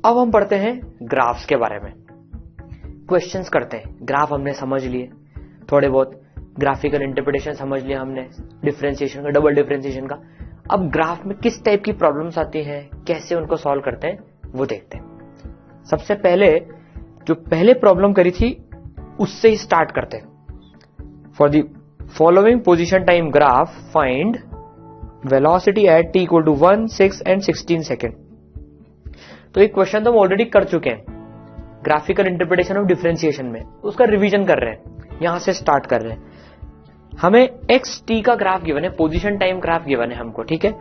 अब हम पढ़ते हैं ग्राफ्स के बारे में, क्वेश्चंस करते हैं। ग्राफ हमने समझ लिए, थोड़े बहुत ग्राफिकल इंटरप्रिटेशन समझ लिया हमने, डिफरेंशिएशन का, डबल डिफरेंशिएशन का। अब ग्राफ में किस टाइप की प्रॉब्लम्स आती हैं, कैसे उनको सॉल्व करते हैं, वो देखते हैं। सबसे पहले जो पहले प्रॉब्लम करी थी उससे ही स्टार्ट करते हैं। For the following position time graph find velocity at t equal to 1, 6 and 16 second. तो एक क्वेश्चन तो हम ऑलरेडी कर चुके हैं, ग्राफिकल इंटरप्रिटेशन ऑफ डिफरेंशिएशन में, उसका रिवीजन कर रहे हैं, यहां से स्टार्ट कर रहे हैं। हमें एक्स टी का ग्राफ गिवन है, पोजीशन टाइम ग्राफ गिवन है हमको, ठीक है।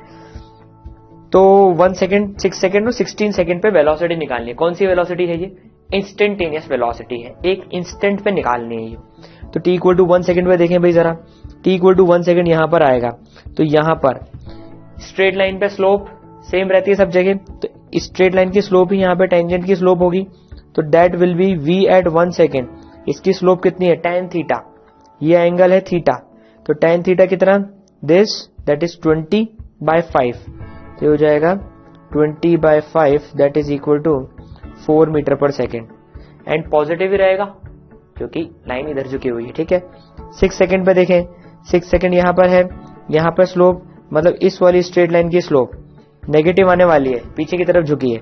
तो 1 सेकेंड, 6 सेकेंड और 16 सेकेंड पे वेलोसिटी निकालनी है। कौन सी वेलोसिटी है ये? इंस्टेंटेनियस वेलोसिटी है, एक इंस्टेंट पे निकालनी है ये। तो t इक्वल टू 1 सेकेंड पे देखें भाई जरा, t इक्वल टू 1 सेकेंड यहां पर आएगा, तो यहां पर स्ट्रेट लाइन पे स्लोप सेम रहती है सब जगह, तो स्ट्रेट लाइन की स्लोप ही यहां पे टेंजेंट की स्लोप होगी, तो that will be v at 1 second. इसकी स्लोप कितनी है? tan थीटा, ये एंगल है थीटा, तो tan थीटा कितना? दिस, दैट इज 20/5, तो हो जाएगा 20/5, that is equal to 4 meter per second. And positive ही रहेगा क्योंकि लाइन इधर झुकी हुई है, ठीक है। 6 सेकेंड पे देखें, 6 सेकेंड यहां पर है, यहां पर स्लोप मतलब इस वाली स्ट्रेट लाइन की स्लोप नेगेटिव आने वाली है, पीछे की तरफ झुकी है।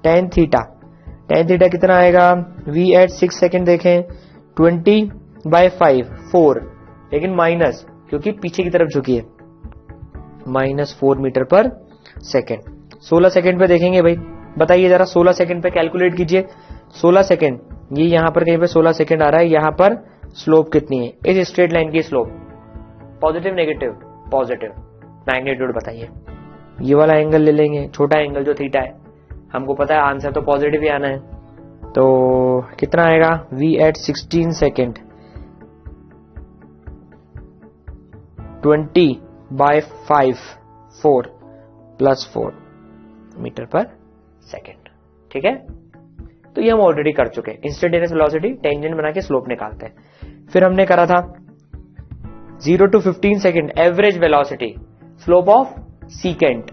tan थीटा कितना आएगा? v एट 6 सेकेंड देखें 20/5, 4, लेकिन माइनस क्योंकि पीछे की तरफ झुकी है, -4 मीटर पर सेकेंड। 16 सेकेंड पे देखेंगे भाई, बताइए जरा 16 सेकेंड पे कैलकुलेट कीजिए। 16 सेकेंड, ये यहां पर कहीं पे 16 सेकेंड आ रहा है, यहां पर स्लोप कितनी है इस स्ट्रेट लाइन की slope? Positive negative? Positive. Magnitude बताइए। ये वाला एंगल ले लेंगे, छोटा एंगल जो थीटा है, हमको पता है आंसर तो पॉजिटिव ही आना है, तो कितना आएगा? v eight 16 second 20/5, 4 + 4 meter per second, ठीक है। तो ये हम ऑलरेडी कर चुके हैं, इंस्टेंटेनियस वेलोसिटी टेंजेंट बना के स्लोप निकालते हैं। फिर हमने करा था 0 to 15 second average velocity, slope of secant.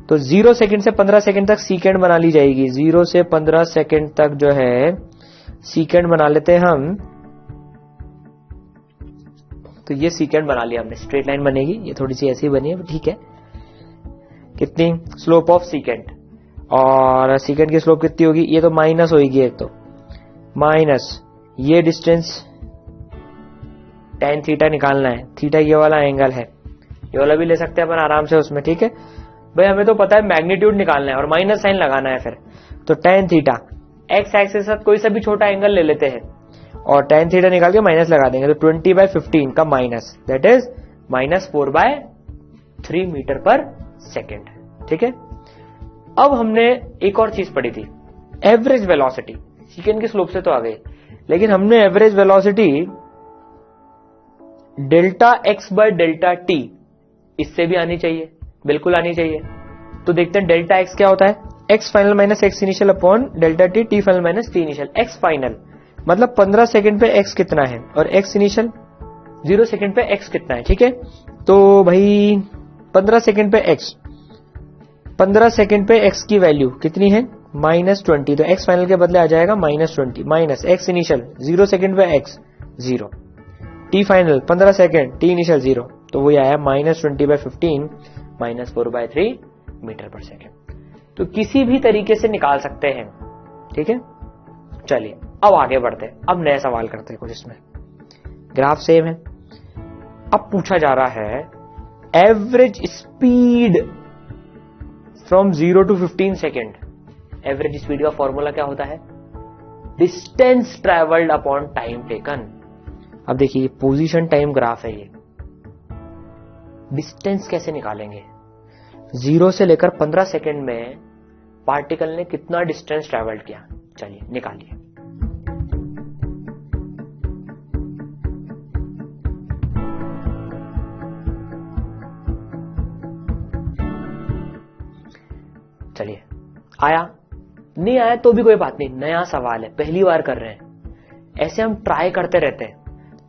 तो 0 सेकेंड से 15 सेकेंड तक सीकेंट बना ली जाएगी, 0 से 15 सेकेंड तक जो है सीकेंट बना लेते हैं हम। तो ये सीकेंट बना लिया हमने, स्ट्रेट लाइन बनेगी, ये थोड़ी सी ऐसी बनी है, ठीक है। कितनी? स्लोप ऑफ सीकेंट, और सीकेंट की स्लोप कितनी होगी? ये तो माइनस होगी, एक तो माइनस ये डिस्टेंस tan थीटा निकालना है, थीटा ये वाला एंगल है, ये वाला भी ले सकते हैं अपन आराम से उसमें, ठीक है भाई। हमें तो पता है मैग्नीट्यूड निकालना है और माइनस साइन लगाना है फिर, तो tan थीटा एक्स एक्सिस के साथ कोई सा भी छोटा एंगल ले लेते हैं और tan थीटा निकाल के माइनस लगा देंगे, तो 20/15 का minus, that is -4/3 metre per second, ठीक है। अब हमने एक और चीज पढ़ी थी, एवरेज वेलोसिटी। सीकेंट की स्लोप से तो आ गई, लेकिन हमने एवरेज वेलोसिटी डेल्टा x/डेल्टा t, इससे भी आनी चाहिए, बिल्कुल आनी चाहिए। तो देखते हैं डेल्टा x क्या होता है? x final minus x initial upon delta t, t final minus t initial. x final मतलब 15 सेकेंड पे x कितना है, और x इनिशियल 0 सेकेंड पे x कितना है, ठीक है। तो भाई 15 सेकेंड पे x, 15 सेकेंड पे x की वैल्यू कितनी है? -20, तो x फाइनल के बदले आ जाएगा -20 माइनस x इनिशियल 0 सेकेंड पे x 0, t final 15 second, t initial 0, तो वो आया -20/15 -4/3 मीटर पर सेकेंड। तो किसी भी तरीके से निकाल सकते हैं, ठीक है। चलिए अब आगे बढ़ते हैं, अब नया सवाल करते हैं कुछ। इसमें ग्राफ सेम है, अब पूछा जा रहा है average speed from 0 to 15 second. Average speed का फॉर्मूला क्या होता है? Distance travelled upon time taken. अब देखिए पोजीशन टाइम ग्राफ है, ये डिस्टेंस कैसे निकालेंगे? 0 से लेकर 15 सेकेंड में पार्टिकल ने कितना डिस्टेंस ट्रेवल्ड किया, चलिए निकालिए। चलिए आया, नहीं आया तो भी कोई बात नहीं, नया सवाल है, पहली बार कर रहे हैं। ऐसे हम ट्राई करते रहते हैं,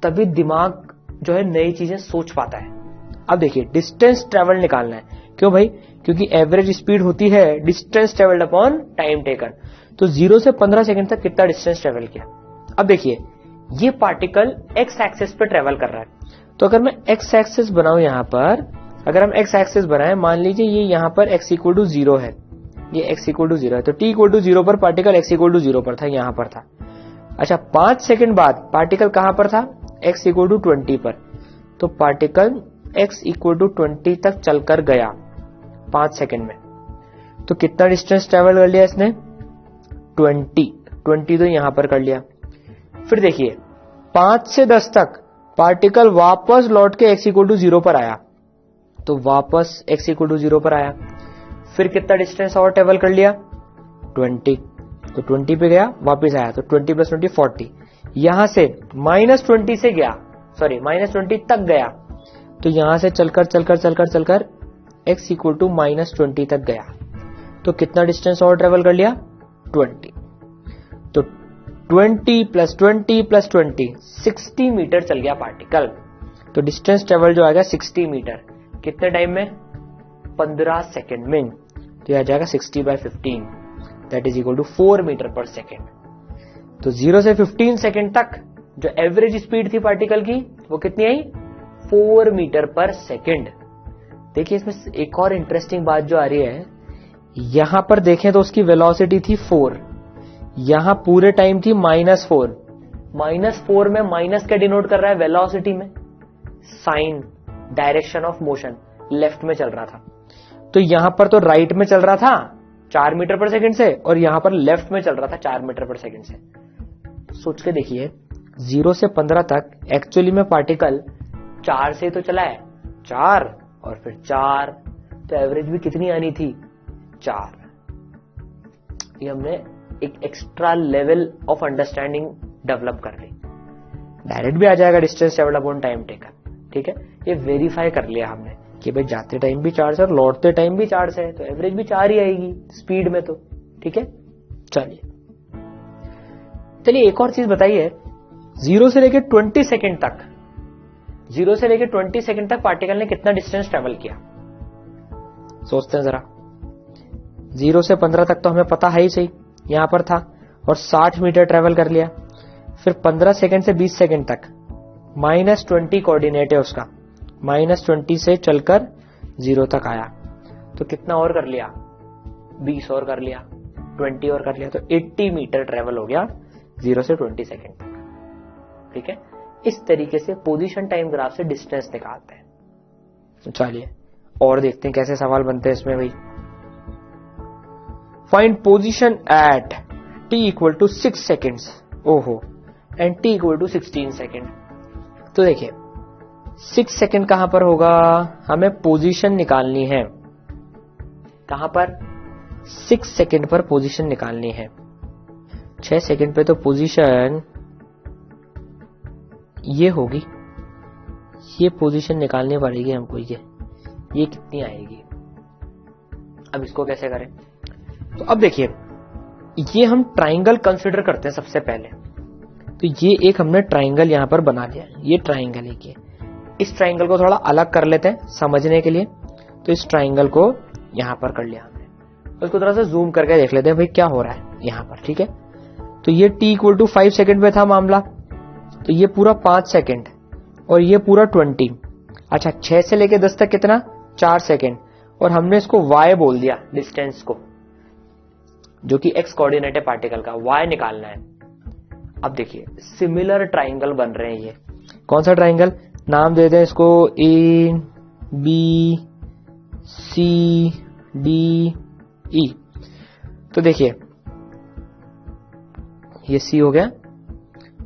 तभी दिमाग जो है नई चीजें सोच पाता है। अब देखिए डिस्टेंस ट्रेवल निकालना है, क्यों भाई? क्योंकि एवरेज स्पीड होती है distance travelled upon time taken. तो 0 से 15 सेकंड तक कितना डिस्टेंस ट्रेवल किया। अब देखिए ये पार्टिकल एक्स एक्सिस पे ट्रेवल कर रहा है, तो अगर मैं एक्स एक्सिस बनाऊं यहां पर, अगर हम एक्स एक्सिस बनाएं, मान लीजिए ये यहां पर x इक्वल टू 0 है, ये x इक्वल टू 0 है, तो t इक्वल टू 0 पर पार्टिकल x इक्वल टू 0 पर था, यहां पर था। अच्छा 5 सेकंड बाद पार्टिकल कहां पर था, x इक्वल टू 20 पर, तो पार्टिकल x इक्वल टू 20 तक चलकर गया 5 सेकंड में। तो कितना डिस्टेंस ट्रेवल कर लिया इसने, 20 तो यहां पर कर लिया। फिर देखिए 5 से 10 तक पार्टिकल वापस लौट के x इक्वल टू 0 पर आया, तो वापस x इक्वल टू 0 पर आया। फिर कितना डिस्टेंस और ट्रेवल कर लिया, 20, तो 20 पे गया वापस आया, तो 20 प्लस 20 40। यहां से -20 से गया, सॉरी -20 तक गया, तो यहां से चलकर x इक्वल टू -20 तक गया, तो कितना डिस्टेंस और ट्रेवल कर लिया, 20। तो 20 प्लस 20 प्लस 20 60 मीटर चल गया पार्टिकल। तो डिस्टेंस ट्रेवल जो आएगा 60 मीटर, कितने टाइम में, 15 सेकेंड में। तो यह आ जाएगा 60/15, that is equal to 4 meter per second. तो 0 से 15 सेकेंड तक जो एवरेज स्पीड थी पार्टिकल की वो कितनी आई, 4 मीटर पर सेकेंड। देखिए इसमें एक और इंटरेस्टिंग बात जो आ रही है, यहां पर देखें तो उसकी वेलोसिटी थी 4, यहां पूरे टाइम थी -4। -4 में माइनस क्या डिनोट कर रहा है, वेलोसिटी में sign direction of motion left में चल रहा था। तो यहां पर तो राइट में चल रहा था 4 मीटर पर सेकंड से, और यहां पर लेफ्ट में चल रहा था 4 मीटर पर सेकंड से। तो सोच के देखिए 0 से 15 तक एक्चुअली में पार्टिकल 4 से तो चला है, 4 और फिर 4, तो एवरेज भी कितनी आनी थी, 4। ये हमने एक extra level of understanding develop कर ली। डायरेक्ट भी आ जाएगा distance travelled upon time taken, ठीक है, ये वेरीफाई कर लिया हमने कि भाई जाते टाइम भी 4 से और लौटते टाइम भी 4 से है, तो एवरेज भी 4 ही आएगी स्पीड में, तो ठीक है। चलिए एक और चीज बताइए, 0 से लेकर 20 सेकंड तक, 0 से लेकर 20 सेकंड तक पार्टिकल ने कितना डिस्टेंस ट्रेवल किया, सोचते हैं जरा। 0 से 15 तक तो हमें पता है ही सही, यहां पर था, और 60 मीटर ट्रेवल कर लिया। फिर 15 सेकंड से 20 सेकंड तक -20 कोऑर्डिनेट है उसका, -20 से चलकर 0 तक आया, तो कितना और कर लिया, 20 और कर लिया, 20 और कर लिया, तो 80 मीटर ट्रेवल हो गया 0 से 20 सेकंड तक, ठीक है। इस तरीके से पोजीशन टाइम ग्राफ से डिस्टेंस निकालते हैं। तो चलिए और देखते हैं कैसे सवाल बनते हैं इसमें भाई। Find position at t equal to 6 seconds, ओहो, and t equal to 16 second. तो देखिए 6 सेकेंड कहां पर होगा, हमें पोजीशन निकालनी है, कहां पर, 6 सेकेंड पर पोजीशन निकालनी है। 6 सेकेंड पे तो पोजीशन ये होगी, ये पोजीशन निकालनी पड़ेगी हमको, ये कितनी आएगी। अब इसको कैसे करें, तो अब देखिए ये हम ट्राइंगल कंसिडर करते हैं सबसे पहले। तो ये एक हमने ट्राइंगल यहां पर बना लिया, ये ट्राइंगल है, इस ट्राइंगल को थोड़ा अलग कर लेते हैं समझने के लिए। तो इस ट्राइंगल को यहां पर कर लिया हमने, उसको थोड़ा सा जूम करके देख लेते हैं भाई क्या हो रहा है यहां पर, ठीक है। तो ये t इक्वल टू 5 सेकेंड पे था मामला, तो ये पूरा 5 सेकेंड और ये पूरा 20। अच्छा 6 से लेके 10 तक कितना, 4 सेकेंड, और हमने इसको y बोल दिया डिस्टेंस को, जो कि x कोऑर्डिनेट है पार्टिकल का, y निकालना है। अब देखिए सिमिलर ट्राइंगल बन रहे हैं, ये कौन सा ट्राइंगल, नाम दे दें इसको A B C D E। तो देखिए ये C हो गया।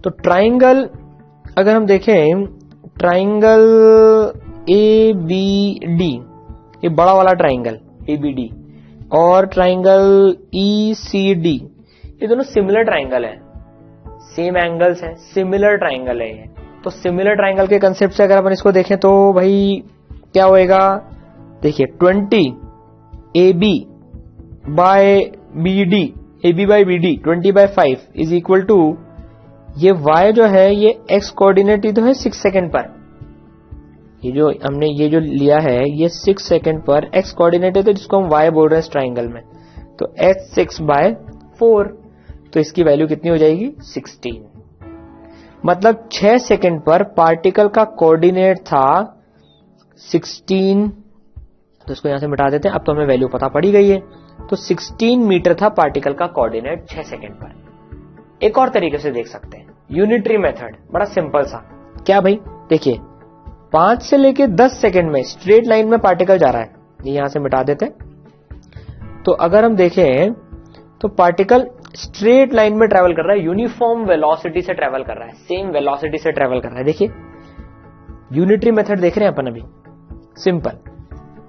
तो ट्राइंगल अगर हम देखें, ट्राइंगल ABD, ये बड़ा वाला ट्राइंगल ABD, और ट्राइंगल ECD, ये दोनों सिमिलर ट्राइंगल है, सेम एंगल्स है, सिमिलर ट्राइंगल है ये। तो सिमिलर ट्राइंगल के कंसेप्ट से अगर अपन इसको देखें तो भाई क्या होएगा, देखिए 20 AB by BD, AB by BD 20/5 is equal to, ये y जो है ये x कोऑर्डिनेट ही तो है 6 सेकेंड पर, ये जो लिया है ये 6 सेकंड पर x कोऑर्डिनेट है, तो जिसको हम y बोल रहे हैं इस ट्राइंगल में, तो h6/4, तो इसकी वैल्यू कितनी हो जाएगी 16। मतलब 6 सेकंड पर पार्टिकल का कोऑर्डिनेट था 16, तो इसको यहां से मिटा देते हैं। अब तो हमें वैल्यू पता पड़ी गई है, तो 16 मीटर था पार्टिकल का कोऑर्डिनेट 6 सेकंड पर। एक और तरीके से देख सकते हैं, यूनिटरी मेथड, बड़ा सिंपल सा। क्या भाई, देखिए 5 से लेके 10 सेकंड में स्ट्रेट लाइन में पार्टिकल जा रहा है, ये यहां से मिटा देते हैं। तो अगर हम देखें तो पार्टिकल स्ट्रेट लाइन में ट्रेवल कर रहा है, यूनिफॉर्म वेलोसिटी से ट्रेवल कर रहा है, सेम वेलोसिटी से ट्रेवल कर रहा है। देखिए यूनिटरी मेथड देख रहे हैं अपन अभी, सिंपल।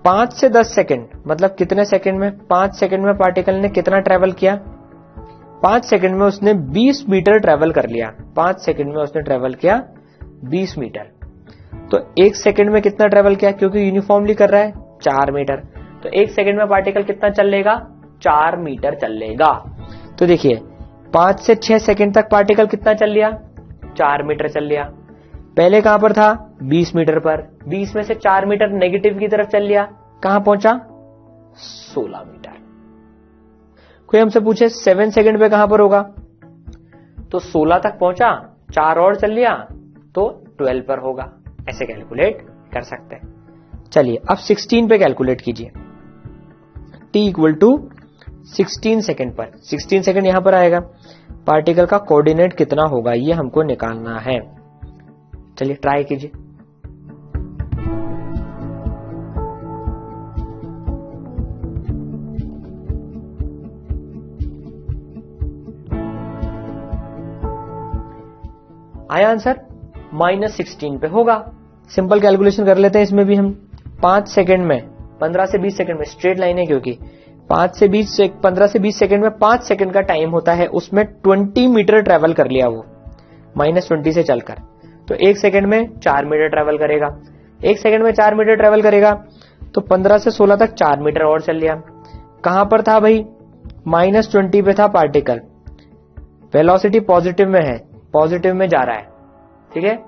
5 से 10 सेकंड मतलब कितने सेकंड में, 5 सेकंड में पार्टिकल ने कितना ट्रेवल किया, 5 सेकंड में उसने 20 मीटर ट्रेवल कर लिया। 5 सेकंड में उसने ट्रेवल किया 20 मीटर। तो 1 सेकंड में कितना ट्रेवल किया, क्योंकि यूनिफॉर्मली कर रहा है 4 मीटर, तो 1 सेकंड में पार्टिकल कितना चल लेगा, 4 मीटर चल लेगा। तो देखिए 5 से 6 सेकंड तक पार्टिकल कितना चल लिया, 4 मीटर चल लिया। पहले कहां पर था, 20 मीटर पर, 20 में से 4 मीटर नेगेटिव की तरफ चल लिया, कहां पहुंचा, 16 मीटर। कोई हमसे पूछे 7 सेकंड पे कहां पर होगा, तो 16 तक पहुंचा, 4 और चल लिया तो 12 पर होगा। ऐसे कैलकुलेट कर सकते हैं। चलिए अब 16 पे कैलकुलेट कीजिए, t इक्वल टू 16 सेकंड पर, 16 सेकंड यहां पर आएगा, पार्टिकल का कोऑर्डिनेट कितना होगा ये हमको निकालना है। चलिए ट्राई कीजिए। आया आंसर, -16 पे होगा। सिंपल कैलकुलेशन कर लेते हैं इसमें भी हम। 5 सेकंड में, 15 से 20 सेकंड में, स्ट्रेट लाइन है क्योंकि 15 से 20 सेकंड में 5 सेकंड का टाइम होता है, उसमें 20 मीटर ट्रेवल कर लिया वो, -20 से चलकर, तो 1 सेकंड में 4 मीटर ट्रेवल करेगा। 1 सेकंड में 4 मीटर ट्रेवल करेगा तो 15 से 16 तक 4 मीटर और चल लिया। कहां पर था भाई, -20 पे था पार्टिकल, वेलोसिटी पॉजिटिव में है, पॉजिटिव में जा रहा है, ठीक है,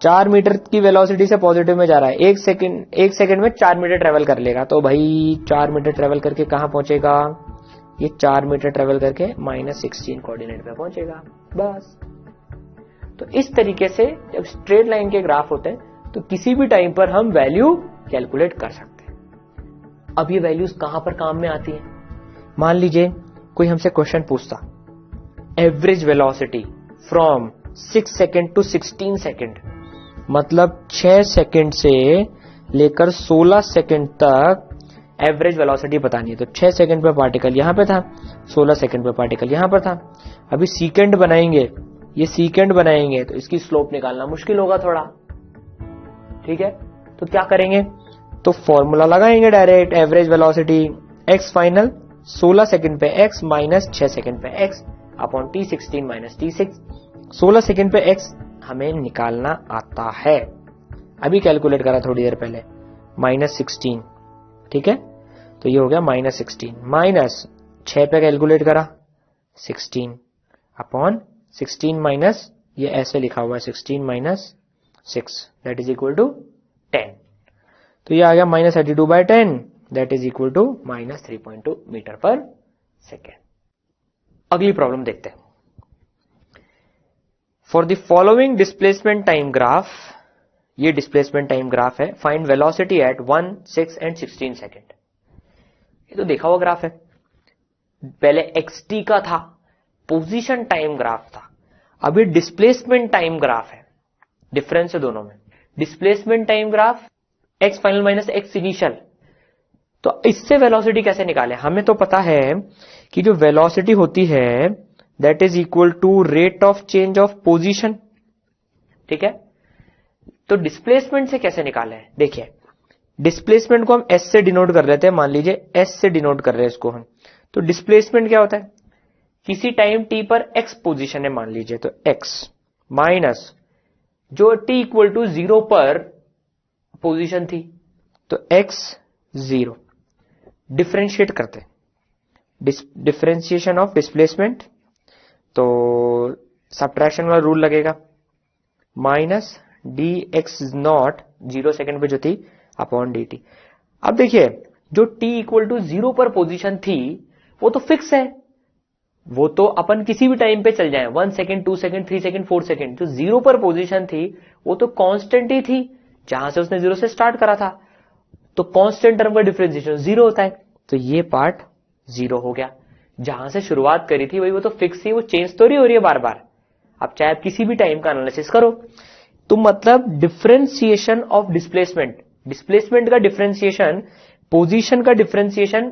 4 मीटर की वेलोसिटी से पॉजिटिव में जा रहा है। 1 सेकंड में 4 मीटर ट्रेवल कर लेगा, तो भाई 4 मीटर ट्रेवल करके कहां पहुंचेगा, ये 4 मीटर ट्रेवल करके -16 कोऑर्डिनेट पे पहुंचेगा, बस। तो इस तरीके से जब स्ट्रेट लाइन के ग्राफ होते हैं तो किसी भी टाइम पर हम वैल्यू कैलकुलेट कर सकते हैं। अब ये वैल्यूज कहां पर काम में आती हैं, मान लीजिए कोई हमसे क्वेश्चन पूछता, average velocity from 6 second to 16 second, मतलब 6 सेकंड से लेकर 16 सेकंड तक एवरेज वेलोसिटी बतानी है। तो 6 सेकंड पे पार्टिकल यहां पे था, 16 सेकंड पे पार्टिकल यहां पर था। अभी सीकेंड बनाएंगे, ये सीकेंड बनाएंगे तो इसकी स्लोप निकालना मुश्किल होगा थोड़ा, ठीक है। तो क्या करेंगे, तो फॉर्मूला लगाएंगे direct, average velocity x final 16 second पे x माइनस 6 सेकंड पे x upon t16 minus t6। 16 second पे x हमें निकालना आता है, अभी कैलकुलेट करा थोड़ी देर पहले, -16, ठीक है। तो ये हो गया -16 माइनस 6 पे कैलकुलेट करा 16 अपॉन 16 माइनस, ये ऐसे लिखा हुआ है 16 minus 6 that is equal to 10। तो ये आ गया -32/10 that is equal to -3.2 meter per second. अगली प्रॉब्लम देखते हैं। For the following displacement time graph, ये डिस्प्लेसमेंट टाइम ग्राफ है, find velocity at 1, 6 and 16 second. ये तो देखा हुआ ग्राफ है, पहले xt का था, पोजीशन टाइम ग्राफ था, अभी डिस्प्लेसमेंट टाइम ग्राफ है। डिफरेंस है दोनों में, displacement time graph x final minus x initial. तो इससे वेलोसिटी कैसे निकालें, हमें तो पता है कि जो वेलोसिटी होती है that is equal to rate of change of position, ठीक है। तो डिस्प्लेसमेंट से कैसे निकालें, देखिए डिस्प्लेसमेंट को हम s से डिनोट कर लेते हैं, मान लीजिए s से डिनोट कर रहे हैं इसको हम। तो डिस्प्लेसमेंट क्या होता है, किसी टाइम t पर x पोजीशन है मान लीजिए, तो x माइनस जो t इक्वल टू 0 पर पोजीशन थी, तो x 0। डिफरेंशिएट करते हैं, डिफरेंशिएशन ऑफ डिस्प्लेसमेंट, तो सब्ट्रैक्शन वाला रूल लगेगा, माइनस dx0 0 सेकंड पे जो थी अपॉन dt। अब देखिए जो t इक्वल टू 0 पर पोजीशन थी वो तो फिक्स है, वो तो अपन किसी भी टाइम पे चल जाए, 1 सेकंड 2 सेकंड 3 सेकंड 4 सेकंड, जो 0 पर पोजीशन थी वो तो कांस्टेंट ही थी, जहां से उसने 0 से स्टार्ट करा था, तो कांस्टेंट टर्म का डिफरेंशिएशन 0 होता है, तो ये पार्ट 0 हो गया। जहां से शुरुआत करी थी वही वो तो फिक्स ही, वो चेंज तो नहीं हो रही है बार बार, अब चाहे आप किसी भी टाइम का एनालिसिस करो। तो मतलब डिफरेंशिएशन ऑफ डिस्प्लेसमेंट, डिस्प्लेसमेंट का डिफरेंशिएशन पोजीशन का डिफरेंशिएशन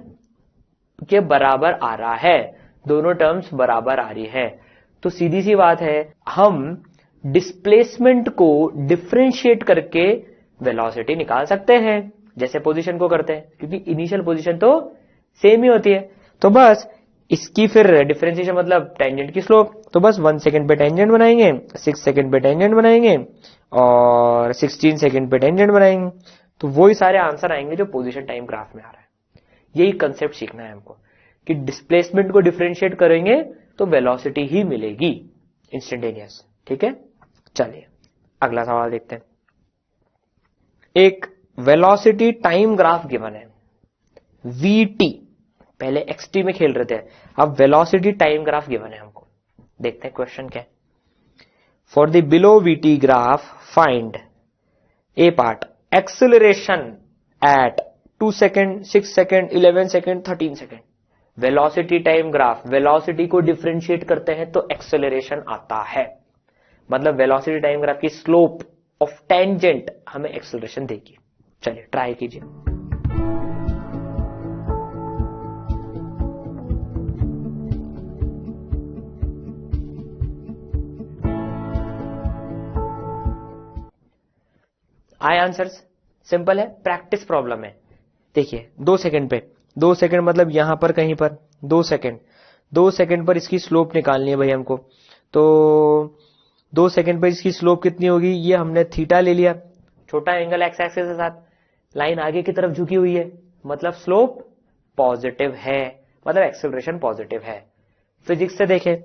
के बराबर आ रहा है, दोनों टर्म्स बराबर आ रही है। तो सीधी सी बात है, हम डिस्प्लेसमेंट को डिफरेंशिएट करके वेलोसिटी निकाल सकते हैं जैसे पोजीशन को करते हैं, क्योंकि इनिशियल पोजीशन तो सेम ही होती है। तो बस इसकी फिर डिफरेंशिएशन मतलब टेंजेंट की स्लोप, तो बस 1 सेकंड पे टेंजेंट बनाएंगे, 6 सेकंड पे टेंजेंट बनाएंगे और 16 सेकंड पे टेंजेंट बनाएंगे, तो वही सारे आंसर आएंगे जो पोजीशन टाइम ग्राफ में आ रहा है। यही कंसेप्ट सीखना है हमको कि डिस्प्लेसमेंट को डिफरेंशिएट करेंगे तो वेलोसिटी ही मिलेगी इंस्टेंटेनियस। ठीक है, चलिए अगला सवाल देखते हैं। एक वेलोसिटी टाइम ग्राफ गिवन है vt, पहले xt में खेल रहे थे, अब वेलोसिटी टाइम ग्राफ गिवन है हमको। देखते हैं क्वेश्चन क्या है। For the below vt graph find A part acceleration at 2 second 6 second 11 second 13 second. Velocity time graph, velocity को डिफरेंशिएट करते हैं तो एक्सेलरेशन आता है, मतलब वेलोसिटी टाइम ग्राफ की स्लोप ऑफ टेंजेंट हमें एक्सेलरेशन देगी। चलिए ट्राई कीजिए। आए आंसर्स? सिंपल है, प्रैक्टिस प्रॉब्लम है। देखिए 2 सेकंड पे, 2 सेकंड मतलब यहां पर कहीं पर 2 सेकंड, 2 सेकंड पर इसकी स्लोप निकालनी है भाई हमको। तो 2 सेकंड पर इसकी स्लोप कितनी होगी, ये हमने थीटा ले लिया, छोटा एंगल एक्स एक्सिस के साथ, लाइन आगे की तरफ झुकी हुई है, मतलब स्लोप पॉजिटिव है, मतलब एक्सेलरेशन पॉजिटिव है। फिजिक्स से देखें,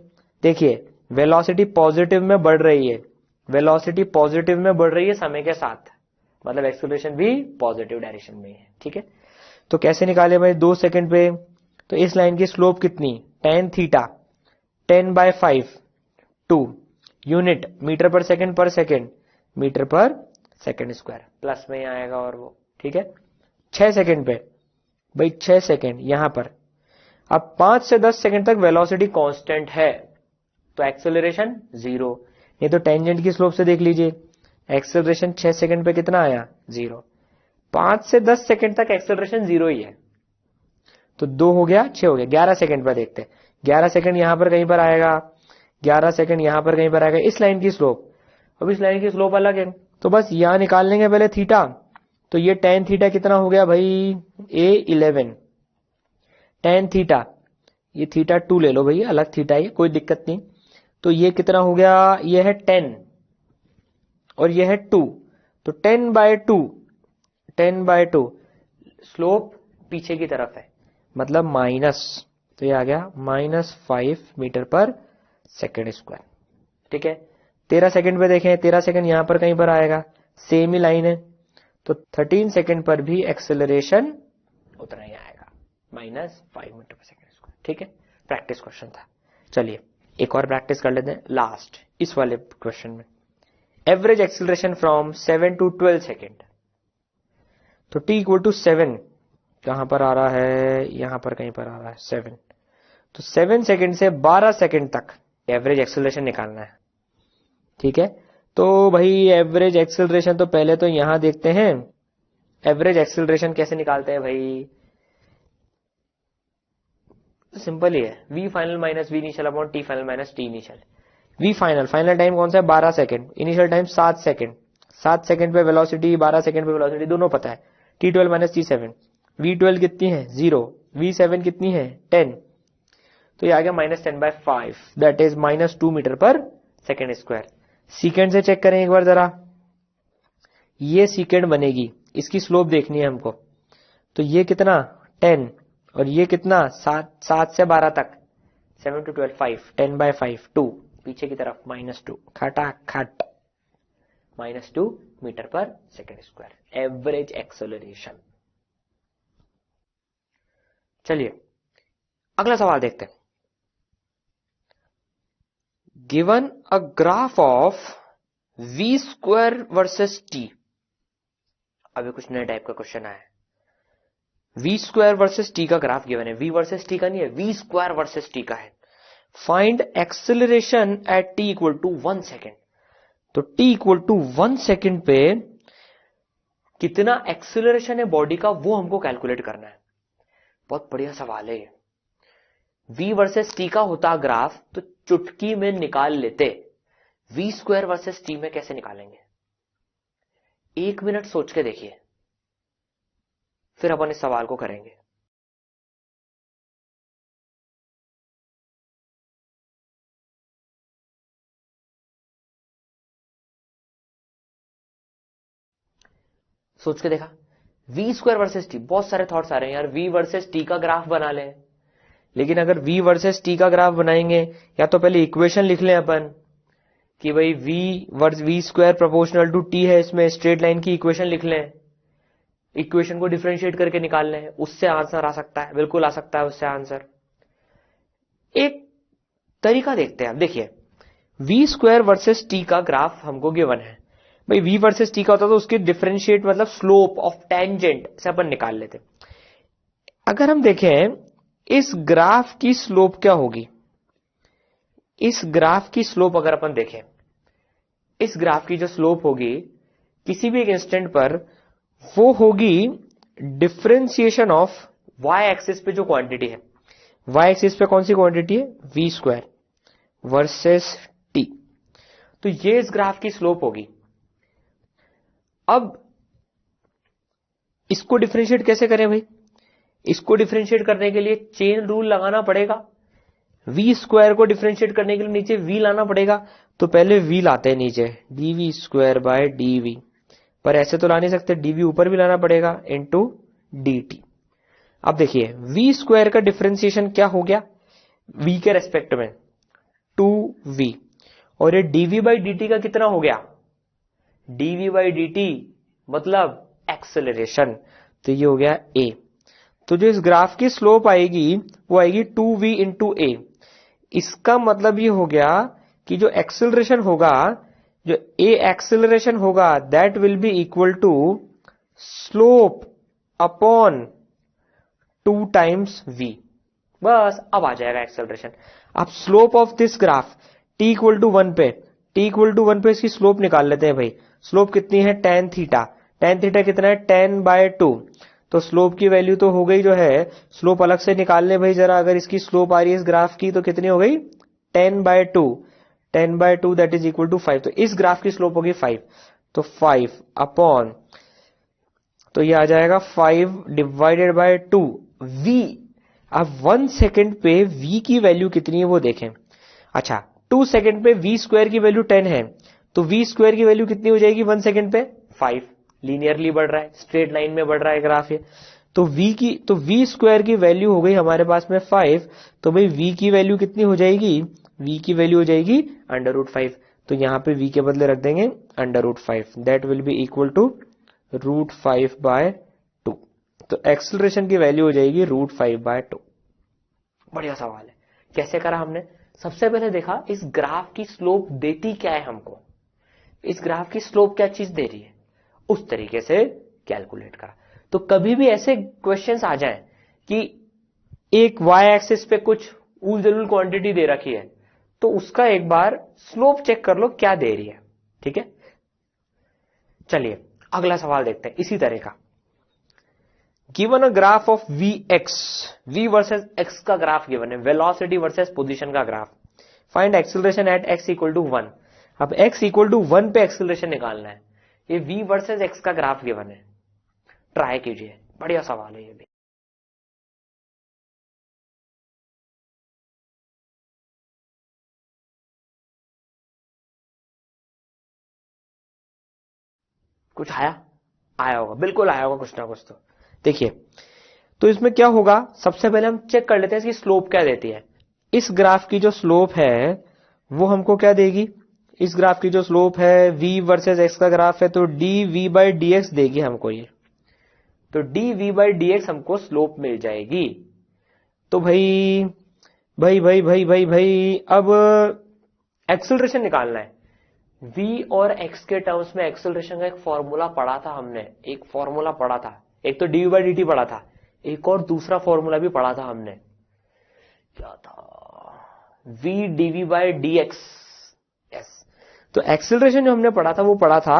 देखिए वेलोसिटी पॉजिटिव में बढ़ रही है, वेलोसिटी पॉजिटिव में बढ़ रही है समय के साथ, मतलब एक्सेलरेशन भी पॉजिटिव डायरेक्शन में है। ठीक है, तो कैसे निकाले भाई 2 सेकंड पे, तो इस लाइन की स्लोप कितनी, tan थीटा 10/5 2 यूनिट मीटर पर सेकंड मीटर पर सेकंड स्क्वायर, प्लस में आएगा और वो। ठीक है, 6 सेकंड पे भाई 6 सेकंड यहां पर, अब 5 से 10 सेकंड तक वेलोसिटी कांस्टेंट है तो एक्सेलरेशन 0, नहीं तो टेंजेंट की स्लोप से देख लीजिए, एक्सेलरेशन 6 सेकंड पे कितना आया 0, 5 से 10 सेकंड तक एक्सेलरेशन 0 ही है, तो 2 हो गया 6 हो गया, 11 सेकंड पर देखते हैं, 11 सेकंड यहां पर कहीं पर आएगा, 11 सेकंड यहां पर कहीं पर आएगा इस लाइन की स्लोप। अब इस लाइन की स्लोप अलग है, तो बस यहां निकाल लेंगे पहले थीटा, तो ये tan थीटा कितना हो गया भाई A11, tan थीटा, ये थीटा 2 ले लो भैया, अलग थीटा है कोई दिक्कत नहीं, तो ये कितना हो गया, ये है 10 और ये है 2, तो 10/2 स्लोप पीछे की तरफ है, मतलब माइनस, तो ये आ गया -5 मीटर पर सेकेंड स्क्वायर। ठीक है, 13 सेकंड पे देखें, 13 सेकंड यहां पर कहीं पर आएगा, सेम ही लाइन है, तो 13 सेकंड पर भी एक्सेलरेशन उतना ही आएगा, -5 मीटर पर सेकेंड स्क्वायर। ठीक है, प्रैक्टिस क्वेश्चन था। चलिए एक और प्रैक्टिस कर लेते हैं लास्ट इस वाले क्वेश्चन में। Average acceleration from 7 to 12 second, तो t इक्वल टू 7 कहां पर आ रहा है, यहां पर कहीं पर आ रहा है 7, तो 7 सेकंड से 12 सेकंड तक एवरेज एक्सेलरेशन निकालना है। ठीक है, तो भाई एवरेज एक्सेलरेशन तो पहले तो यहां देखते हैं, एवरेज एक्सेलरेशन कैसे निकालते हैं भाई, सिंपल ही है, v final minus v initial upon t final minus t initial. v final, final time कौन सा है 12 second, initial time 7 second, 7 second पे वेलोसिटी, 12 सेकंड पे वेलोसिटी दोनों पता है, t12 माइनस t7, v12 कितनी है 0, v7 कितनी है 10, तो ये आ गया -10/5 that is -2 metre per second square. सीकेंड से चेक करें एक बार जरा, ये सीकेंड बनेगी, इसकी स्लोप देखनी है हमको, तो ये कितना 10 और ये कितना 7 से 12 तक, 7 to 12 5, 10/5 2, पीछे की तरफ -2, खटा खट -2 metre per second square average acceleration. चलिए अगला सवाल देखते हैं। Given a graph of v square versus t। अभी कुछ नए टाइप का क्वेश्चन आया है। v स्क्वायर वर्सेस t का ग्राफ गिवन है, v वर्सेस t का नहीं है, v स्क्वायर वर्सेस t का है। Find acceleration at t equal to 1 second. तो t इक्वल टू 1 सेकेंड पे कितना एक्सेलरेशन है बॉडी का वो हमको कैलकुलेट करना है। बहुत बढ़िया सवाल है ये। v वर्सेस t का होता ग्राफ तो चुटकी में निकाल लेते, v स्क्वायर वर्सेस t में कैसे निकालेंगे? 1 मिनट सोच के देखिए, फिर अपन इस सवाल को करेंगे। सोच के देखा, v स्क्वायर वर्सेस t, बहुत सारे थॉट्स आ रहे हैं यार, v वर्सेस t का ग्राफ बना लें। लेकिन अगर v वर्सेस t का ग्राफ बनाएंगे, या तो पहले इक्वेशन लिख लें अपन कि भाई v square proportional to t है, इसमें स्ट्रेट लाइन की इक्वेशन लिख लें, इक्वेशन को डिफरेंशिएट करके निकाल लें, उससे आंसर आ सकता है, बिल्कुल आ सकता है उससे आंसर। एक तरीका देखते हैं। अब देखिए, v स्क्वायर वर्सेस t का ग्राफ हमको गिवन है, भाई v वर्सेस t का होता तो उसकी डिफरेंशिएट मतलब स्लोप ऑफ टेंजेंट से अपन निकाल लेते। अगर हम देखें इस ग्राफ की स्लोप क्या होगी, इस ग्राफ की स्लोप अगर अपन देखें, इस ग्राफ की जो स्लोप होगी किसी भी एक इंस्टेंट पर, वो होगी डिफरेंशिएशन ऑफ y एक्सिस पे जो क्वांटिटी है, y एक्सिस पे कौन सी क्वांटिटी है, v स्क्वायर वर्सेस t। तो ये इस ग्राफ की स्लोप होगी। अब इसको डिफरेंशिएट कैसे करें भाई? इसको डिफरेंशिएट करने के लिए चेन रूल लगाना पड़ेगा। v स्क्वायर को डिफरेंशिएट करने के लिए नीचे v लाना पड़ेगा। तो पहले v लाते हैं नीचे, dv स्क्वायर बाय dv, पर ऐसे तो ला नहीं सकते, dv ऊपर भी लाना पड़ेगा इनटू dt। अब देखिए v स्क्वायर का डिफरेंशिएशन क्या हो गया v के रेस्पेक्ट में, 2v, और ये dv बाई dt का कितना हो गया, dv बाई dt मतलब एक्सेलरेशन, तो ये हो गया a। तो जो इस ग्राफ की स्लोप आएगी वो आएगी 2v इंटू a। इसका मतलब ये हो गया कि जो एक्सेलरेशन होगा, जो a एक्सेलरेशन होगा, that will be equal to slope upon 2 times v। बस अब आ जाएगा एक्सेलरेशन। अब slope of this graph t equal to 1 पे, t इक्वल टू 1 पे इसकी स्लोप निकाल लेते हैं भाई। स्लोप कितनी है, tan थीटा, tan थीटा कितना है, 10/2। तो स्लोप की वैल्यू तो हो गई, जो है स्लोप अलग से निकाल ले भाई जरा। अगर इसकी स्लोप आ रही है इस ग्राफ की तो कितनी हो गई, 10/2, 10/2 दैट इज इक्वल टू 5। तो इस ग्राफ की स्लोप होगी 5, तो 5 अपॉन, तो ये आ जाएगा 5 डिवाइडेड बाय 2 v। अब 1 सेकेंड पे v की वैल्यू कितनी है वो देखें। अच्छा, 2 सेकेंड पे v स्क्वायर की वैल्यू 10 है, तो v स्क्वायर की वैल्यू कितनी हो जाएगी 1 सेकेंड पे, 5। लीनियरली बढ़ रहा है, स्ट्रेट लाइन में बढ़ रहा है ग्राफ ये। तो v स्क्वायर की वैल्यू हो गई हमारे पास में 5। तो भाई v की वैल्यू कितनी हो जाएगी, v की वैल्यू हो जाएगी √5। तो यहां पे v के बदले रख देंगे √5, that will be equal to √5/2। तो एक्सेलरेशन की वैल्यू हो जाएगी √5/2। बढ़िया सवाल है। कैसे करा हमने? सबसे पहले देखा इस ग्राफ की स्लोप देती क्या है हमको, इस ग्राफ की स्लोप क्या चीज दे रही है, उस तरीके से कैलकुलेट करा। तो कभी भी ऐसे क्वेश्चंस आ जाएं कि एक y एक्सिस पे कुछ ऊल जलूल क्वांटिटी दे रखी है, तो उसका एक बार स्लोप चेक कर लो क्या दे रही है, ठीक है। चलिए अगला सवाल देखते हैं इसी तरह का। Given a graph of vx, v versus x का ग्राफ गिवन है, वेलोसिटी वर्सेस पोजीशन का graph. Find acceleration at x equal to 1। अब x इक्वल टू 1 पे एक्सेलरेशन निकालना है। ये v वर्सेस x का ग्राफ गिवन है, ट्राई कीजिए, बढ़िया सवाल है ये भी। कुछ आया होगा, बिल्कुल आया होगा कुछ ना कुछ। तो देखिए, तो इसमें क्या होगा, सबसे पहले हम चेक कर लेते हैं इसकी स्लोप क्या देती है। इस ग्राफ की जो स्लोप है वो हमको क्या देगी, इस ग्राफ की जो स्लोप है v वर्सेस x का ग्राफ है, तो dv/dx देगी हमको ये, तो dv/dx हमको स्लोप मिल जाएगी। तो भाई अब एक्सेलरेशन निकालना है। v और x के टर्म्स में एक्सेलरेशन का एक फॉर्मूला पढ़ा था हमने, एक फॉर्मूला पढ़ा था, एक तो dv/dt पढ़ा था, एक और दूसरा फॉर्मूला भी पढ़ा था हमने, क्या था, v dv/dx। यस, तो एक्सेलरेशन जो हमने पढ़ा था वो पढ़ा था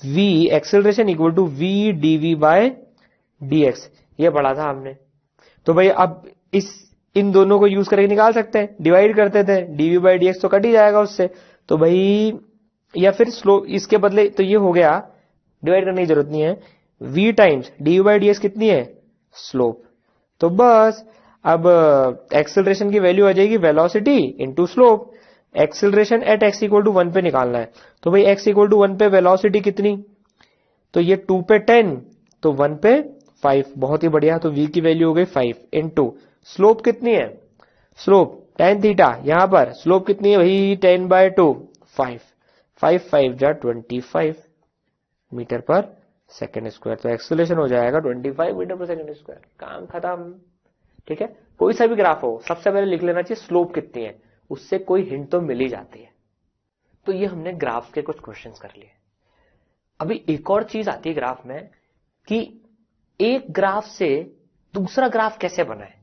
v acceleration equal to v dv/dx, ये पढ़ा था हमने। तो भाई अब इन दोनों को यूज करके निकाल सकते हैं, डिवाइड करते थे, dv/dx तो कट ही जाएगा उससे, तो भाई या फिर स्लोप इसके बदले, तो ये हो गया, डिवाइड करने की जरूरत नहीं है, v टाइम्स dv/dx कितनी है, स्लोप। तो बस अब एक्सेलरेशन की वैल्यू आ जाएगी velocity into slope. Acceleration at x equal to 1 पे निकालना है, तो भाई x इक्वल टू 1 पे वेलोसिटी कितनी, तो ये 2 पे 10, तो 1 पे 5, बहुत ही बढ़िया। तो v की वैल्यू हो गई 5 इनटू स्लोप कितनी है, स्लोप tan थीटा, यहां पर स्लोप कितनी है भाई 10/2, 5 5 5 जा 25 मीटर पर सेकेंड स्क्वायर। तो एक्सेलरेशन हो जाएगा 25 मीटर पर सेकेंड स्क्वायर, काम खत्म। ठीक है, कोई सा भी ग्राफ हो सबसे पहले लिख लेना चाहिए स्लोप कितनी है, उससे कोई हिंट तो मिल ही जाती है। तो ये हमने ग्राफ के कुछ क्वेश्चंस कर लिए। अभी एक और चीज आती है ग्राफ में कि एक ग्राफ से दूसरा ग्राफ कैसे बनाए।